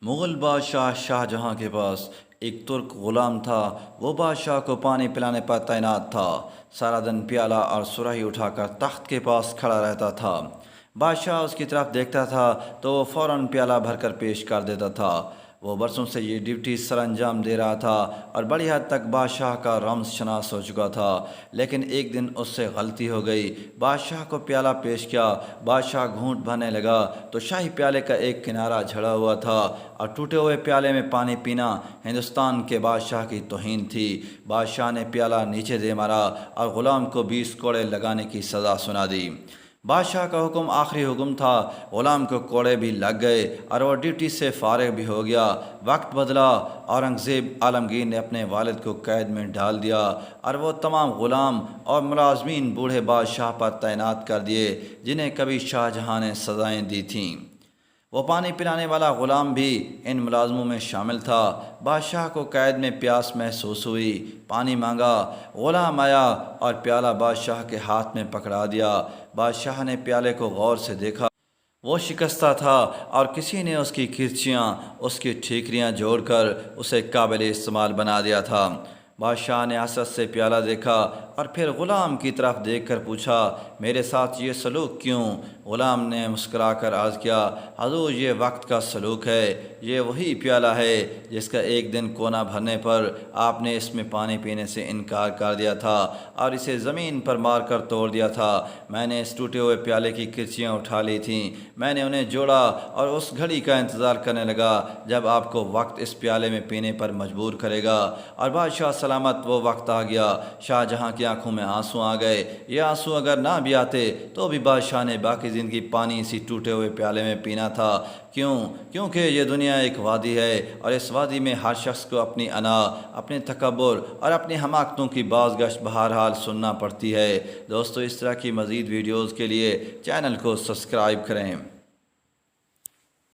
مغل بادشاہ شاہ جہاں کے پاس ایک ترک غلام تھا۔ وہ بادشاہ کو پانی پلانے پر تعینات تھا۔ سارا دن پیالہ اور سراہی اٹھا کر تخت کے پاس کھڑا رہتا تھا۔ بادشاہ اس کی طرف دیکھتا تھا تو وہ فوراً پیالہ بھر کر پیش کر دیتا تھا۔ وہ برسوں سے یہ ڈیوٹی سر انجام دے رہا تھا اور بڑی حد تک بادشاہ کا رمز شناس ہو چکا تھا، لیکن ایک دن اس سے غلطی ہو گئی۔ بادشاہ کو پیالہ پیش کیا۔ بادشاہ گھونٹ بھرنے لگا تو شاہی پیالے کا ایک کنارہ جھڑا ہوا تھا اور ٹوٹے ہوئے پیالے میں پانی پینا ہندوستان کے بادشاہ کی توہین تھی۔ بادشاہ نے پیالہ نیچے دے مارا اور غلام کو 20 کوڑے لگانے کی سزا سنا دی۔ بادشاہ کا حکم آخری حکم تھا۔ غلام کو کوڑے بھی لگ گئے اور وہ ڈیوٹی سے فارغ بھی ہو گیا۔ وقت بدلا۔ اورنگزیب عالمگیر نے اپنے والد کو قید میں ڈال دیا اور وہ تمام غلام اور ملازمین بوڑھے بادشاہ پر تعینات کر دیے جنہیں کبھی شاہ جہاں نے سزائیں دی تھیں۔ وہ پانی پلانے والا غلام بھی ان ملازموں میں شامل تھا۔ بادشاہ کو قید میں پیاس محسوس ہوئی۔ پانی مانگا۔ غلام آیا اور پیالہ بادشاہ کے ہاتھ میں پکڑا دیا۔ بادشاہ نے پیالے کو غور سے دیکھا۔ وہ شکستہ تھا اور کسی نے اس کی کرچیاں، اس کی ٹھیکریاں جوڑ کر اسے قابل استعمال بنا دیا تھا۔ بادشاہ نے حسرت سے پیالہ دیکھا اور پھر غلام کی طرف دیکھ کر پوچھا، میرے ساتھ یہ سلوک کیوں؟ غلام نے مسکرا کر عرض کیا، حضور یہ وقت کا سلوک ہے۔ یہ وہی پیالہ ہے جس کا ایک دن کونا بھرنے پر آپ نے اس میں پانی پینے سے انکار کر دیا تھا اور اسے زمین پر مار کر توڑ دیا تھا۔ میں نے اس ٹوٹے ہوئے پیالے کی کرچیاں اٹھا لی تھیں۔ میں نے انہیں جوڑا اور اس گھڑی کا انتظار کرنے لگا جب آپ کو وقت اس پیالے میں پینے پر مجبور کرے گا، اور بادشاہ سلامت وہ وقت آ گیا۔ شاہ جہاں کی آنکھوں میں آنسو آ گئے۔ یہ آنسو اگر نہ بھی آتے تو بھی بادشاہ نے باقی زندگی پانی اسی ٹوٹے ہوئے پیالے میں پینا تھا۔ کیونکہ یہ دنیا ایک وادی ہے اور اس وادی میں ہر شخص کو اپنی انا، اپنے تکبر اور اپنی حماقتوں کی بازگشت بہرحال سننا پڑتی ہے۔ دوستو، اس طرح کی مزید ویڈیوز کے لیے چینل کو سبسکرائب کریں۔